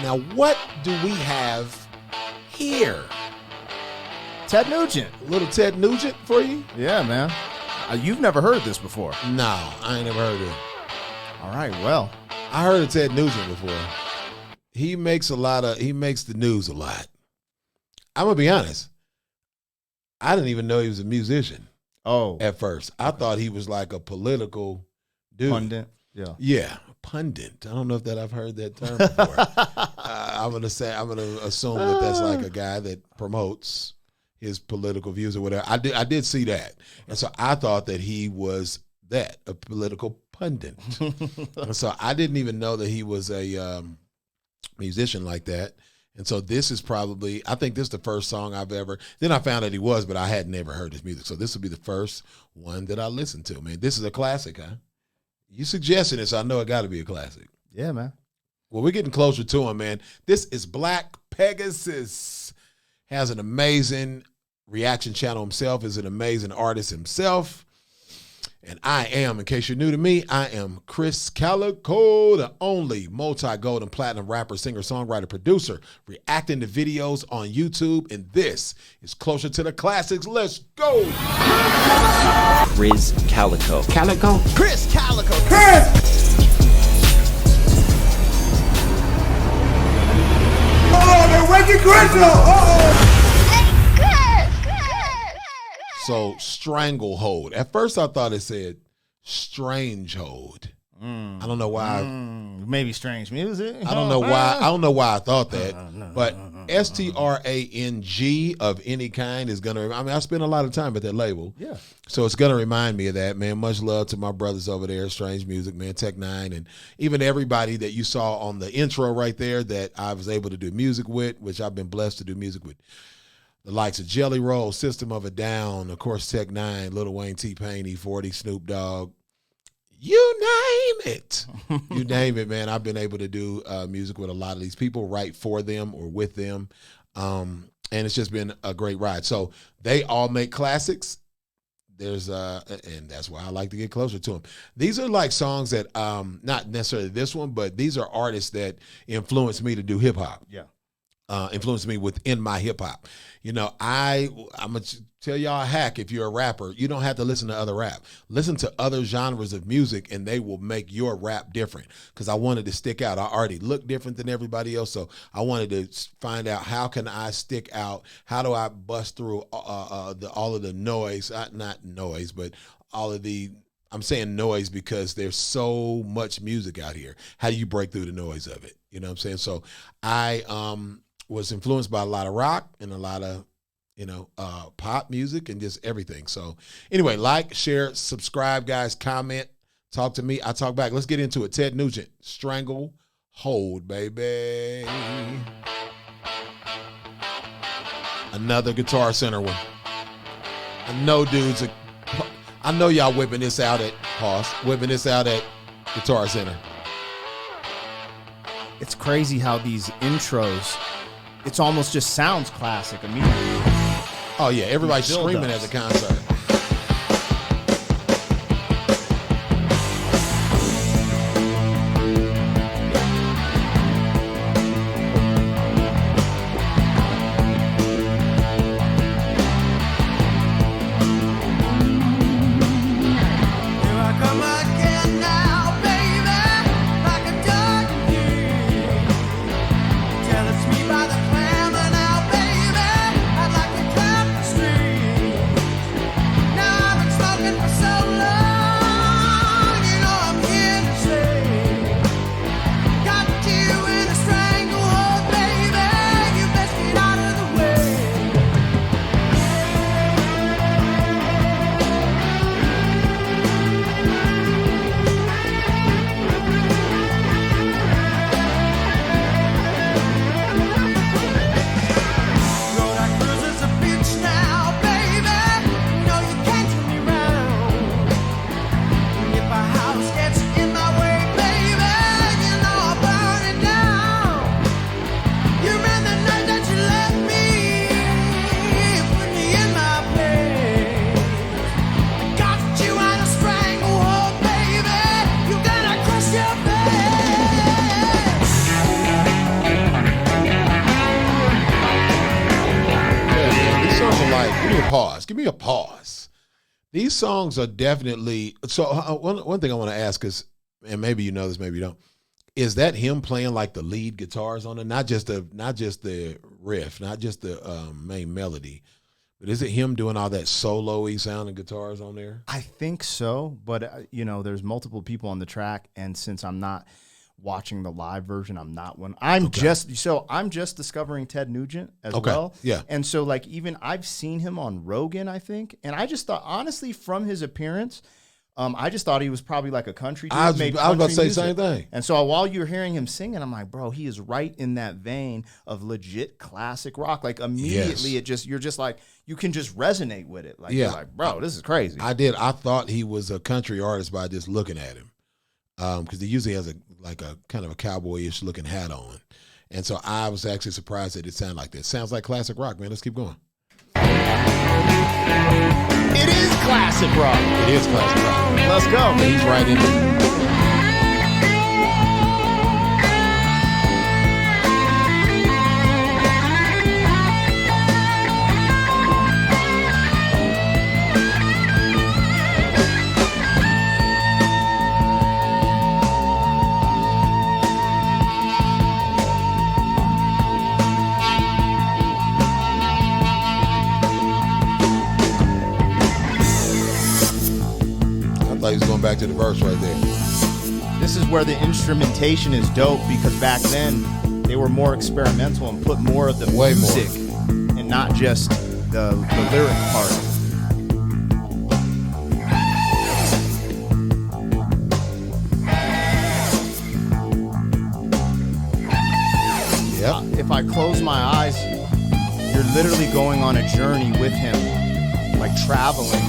Now, what do we have here? Ted Nugent. A little Ted Nugent for you? Yeah, man. You've never heard this before. No, I ain't never heard of it. All right, well. I heard of Ted Nugent before. He makes the news a lot. I'm going to be honest. I didn't even know he was a musician. Oh. At first. I thought he was like a political dude. Pundit. Yeah. Yeah. Pundit. I don't know if I've heard that term before. I'm going to assume that that's like a guy that promotes his political views or whatever. I did see that. And so I thought that he was a political pundit. And so I didn't even know that he was a musician like that. And so this is I think this is the first song I've ever, then I found that he was, but I had never heard his music. So this will be the first one that I listened to, man. This is a classic, huh? You suggested it, so I know it got to be a classic. Yeah, man. Well, we're getting closer to him, man. This is Black Pegasus. Has an amazing reaction channel himself, is an amazing artist himself. And I am, in case you're new to me, I am Krizz Kaliko, the only multi-gold and platinum rapper, singer, songwriter, producer, reacting to videos on YouTube. And this is Closer to the Classics. Let's go. Krizz Kaliko. Kaliko? Krizz Kaliko. Krizz! Oh, they're waking Krizz up. Uh-oh. So, Stranglehold. At first, I thought it said Strangehold. I don't know why. Maybe strange music. I don't know why. I don't know why I thought that. But STRANG of any kind is gonna. I mean, I spend a lot of time at that label. Yeah. So it's gonna remind me of that, man. Much love to my brothers over there, Strange Music, man, Tech Nine, and even everybody that you saw on the intro right there that I was able to do music with, which I've been blessed to do music with. The likes of Jelly Roll, System of a Down, of course, Tech Nine, Lil Wayne, T-Pain, E40, Snoop Dogg. You name it. You name it, man. I've been able to do music with a lot of these people, write for them or with them. And it's just been a great ride. So they all make classics. And that's why I like to get closer to them. These are like songs that, not necessarily this one, but these are artists that influenced me to do hip hop. Yeah. Influenced me within my hip hop. You know, I'm going to tell y'all a hack. If you're a rapper, you don't have to listen to other rap. Listen to other genres of music and they will make your rap different. Because I wanted to stick out. I already look different than everybody else. So I wanted to find out, how can I stick out? How do I bust through all of the noise? Not noise, but all of the, I'm saying noise because there's so much music out here. How do you break through the noise of it? You know what I'm saying? So I was influenced by a lot of rock and a lot of, pop music and just everything. So anyway, like, share, subscribe, guys, comment, talk to me. I talk back. Let's get into it. Ted Nugent, Stranglehold, baby. Another Guitar Center one. I know y'all whipping this out at Guitar Center. It's crazy how these intros, it's almost just sounds classic immediately. Oh, yeah. Everybody's screaming at the concert. pause. Give me a pause. These songs are definitely so. One thing I want to ask is, and maybe you know this, maybe you don't. Is that him playing like the lead guitars on it? Not just the riff, not just the main melody, but is it him doing all that solo-y sounding guitars on there? I think so, but there's multiple people on the track, and since I'm not watching the live version, I'm not one. I'm just discovering Ted Nugent as well. Yeah. And so like even I've seen him on Rogan, I think, and I just thought honestly from his appearance, I just thought he was probably like a country dude. I was about to say the same thing. And so while you're hearing him singing, I'm like, bro, he is right in that vein of legit classic rock. Like immediately you're just like, you can just resonate with it. Like, you're like, bro, this is crazy. I thought he was a country artist by just looking at him. Because he usually has a kind of a cowboyish looking hat on. And so I was actually surprised that it sounded like this. Sounds like classic rock, man. Let's keep going. It is classic rock. It is classic rock. Let's go. He's right in there. Like he's going back to the verse right there. This is where the instrumentation is dope because back then they were more experimental and put more of the music and not just the lyric part. Yep. If I close my eyes, you're literally going on a journey with him, like traveling.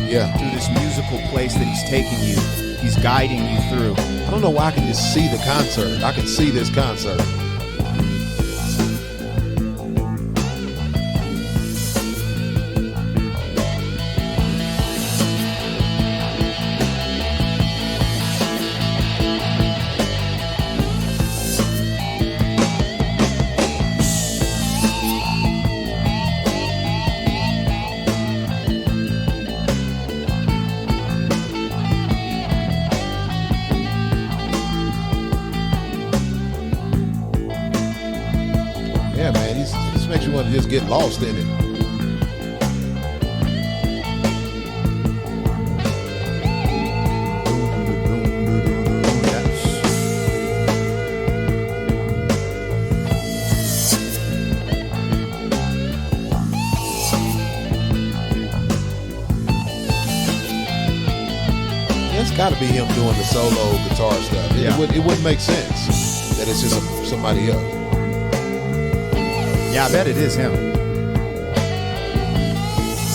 Yeah. To this musical place that he's taking you. He's guiding you through. I don't know why I can just see the concert. I can see this concert. Yeah, man, this makes you want to just get lost in it. It's got to be him doing the solo guitar stuff. It wouldn't make sense that it's just somebody else. Yeah, I bet it is him. I'm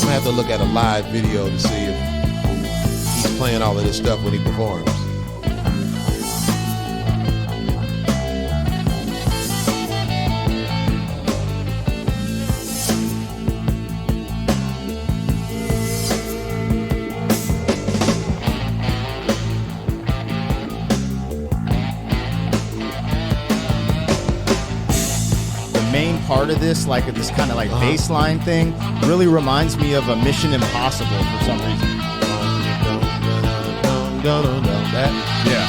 gonna have to look at a live video to see if he's playing all of this stuff when he performs. Part of this, like this kind of like bass line thing, really reminds me of a Mission Impossible for some reason. That? Yeah.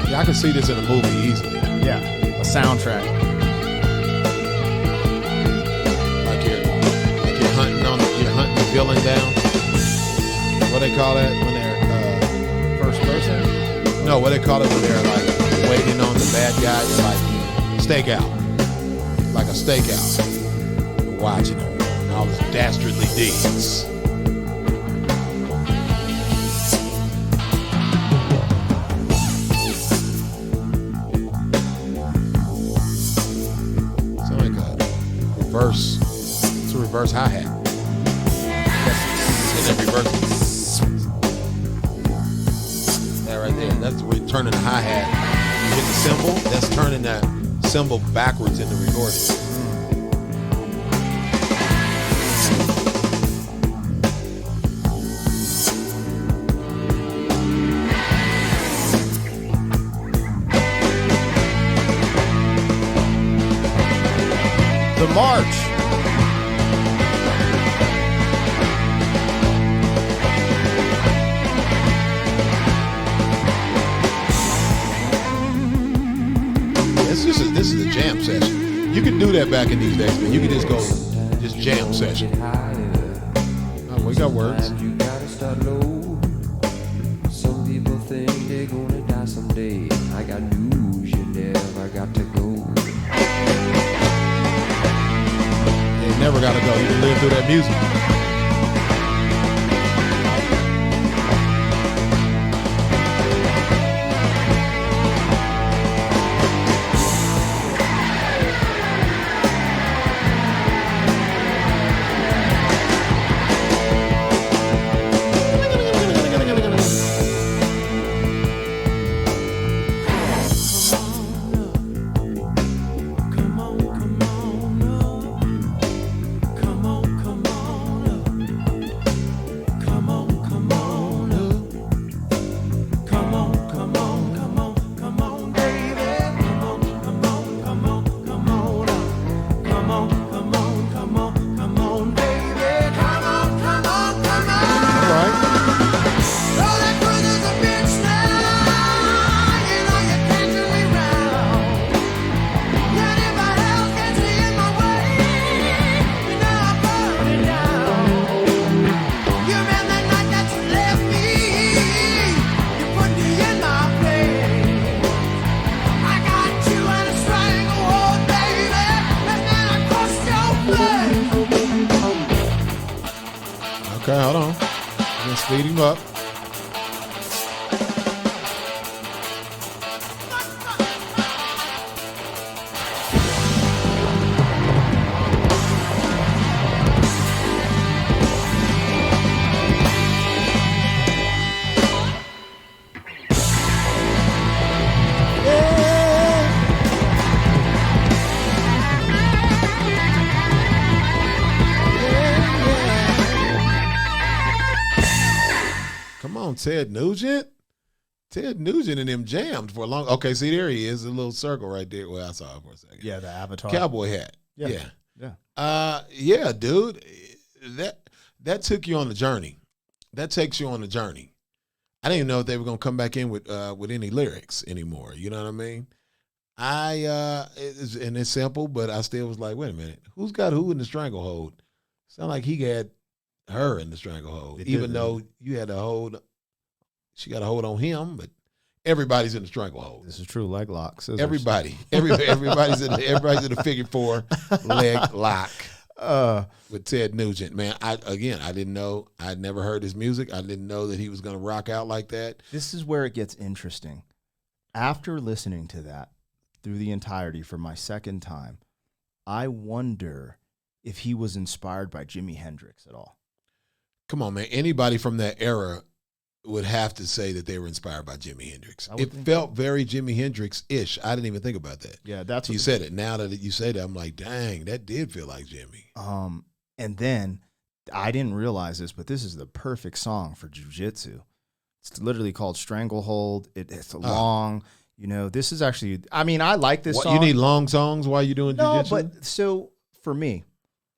Yeah, I can see this in a movie easily. Yeah, a soundtrack. Villain down. What they call that when they're first person? No, what they call it when they're like waiting on the bad guy. It's like stakeout, like a stakeout. Watching him and all his dastardly deeds. So like a reverse. It's a reverse hi-hat. And then reverse. That right there. That's where you're turning the hi-hat. You hit the cymbal, that's turning that cymbal backwards in the recording. The March. This is a jam session. You could do that back in these days, man. You could just go, just jam session. Oh, we got words. You gotta start low. Some people think they're gonna die someday. I got news, you never got to go. They never gotta go. You can live through that music. Okay, hold on. I'm gonna speed him up. Ted Nugent? Ted Nugent and them jammed for a long. Okay, see, there he is, a little circle right there. Well, I saw it for a second. Yeah, the avatar. Cowboy hat. Yeah. Yeah, dude. That took you on the journey. That takes you on the journey. I didn't even know if they were gonna come back in with any lyrics anymore. You know what I mean? It's simple, but I still was like, wait a minute, who's got who in the stranglehold? Sound like he got her in the stranglehold, even though you had a hold. She got a hold on him, but everybody's in the stranglehold. This is true. Leg lock. Scissors. Everybody's in the figure four leg lock with Ted Nugent. Man, I didn't know. I'd never heard his music. I didn't know that he was going to rock out like that. This is where it gets interesting. After listening to that through the entirety for my second time, I wonder if he was inspired by Jimi Hendrix at all. Come on, man. Anybody from that era would have to say that they were inspired by Jimi Hendrix. It felt very Jimi Hendrix-ish. I didn't even think about that. Yeah, that's you said it. Now that you say that, I'm like, dang, that did feel like Jimmy. And then I didn't realize this, but this is the perfect song for jiu-jitsu. It's literally called Stranglehold. It's long. You know, this is actually. I mean, I like this song. You need long songs while you're doing jiu-jitsu? No, but so for me,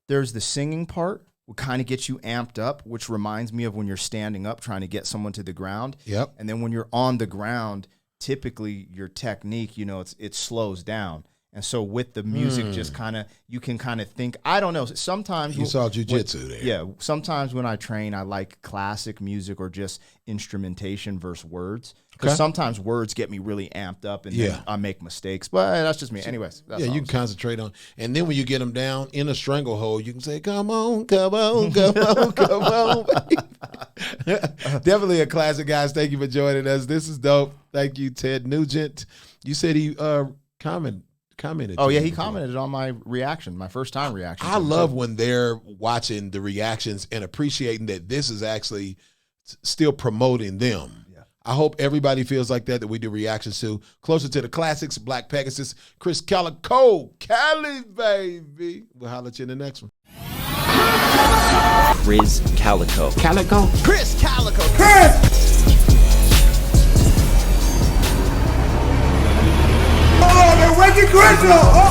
there's the singing part. Will kind of get you amped up, which reminds me of when you're standing up trying to get someone to the ground. Yep. And then when you're on the ground, typically your technique, you know, it slows down. And so with the music, just kind of, you can kind of think, I don't know, sometimes. You saw jiu-jitsu there. Yeah. Sometimes when I train, I like classic music or just instrumentation versus words. Because sometimes words get me really amped up and then I make mistakes. But that's just me. Anyways. You can concentrate on. And then when you get them down in a stranglehold, you can say, come on, come on, come on, come on. Definitely a classic, guys. Thank you for joining us. This is dope. Thank you, Ted Nugent. You said he commented. Oh, yeah, he commented on my reaction, my first time reaction. I love when they're watching the reactions and appreciating that this is actually still promoting them. Yeah. I hope everybody feels like that we do reactions to. Closer to the Classics, Black Pegasus, Krizz Kaliko, Cali, baby. We'll holler at you in the next one. Krizz Kaliko. Kaliko? Krizz Kaliko. Krizz! Oh, they're waking Krizz up!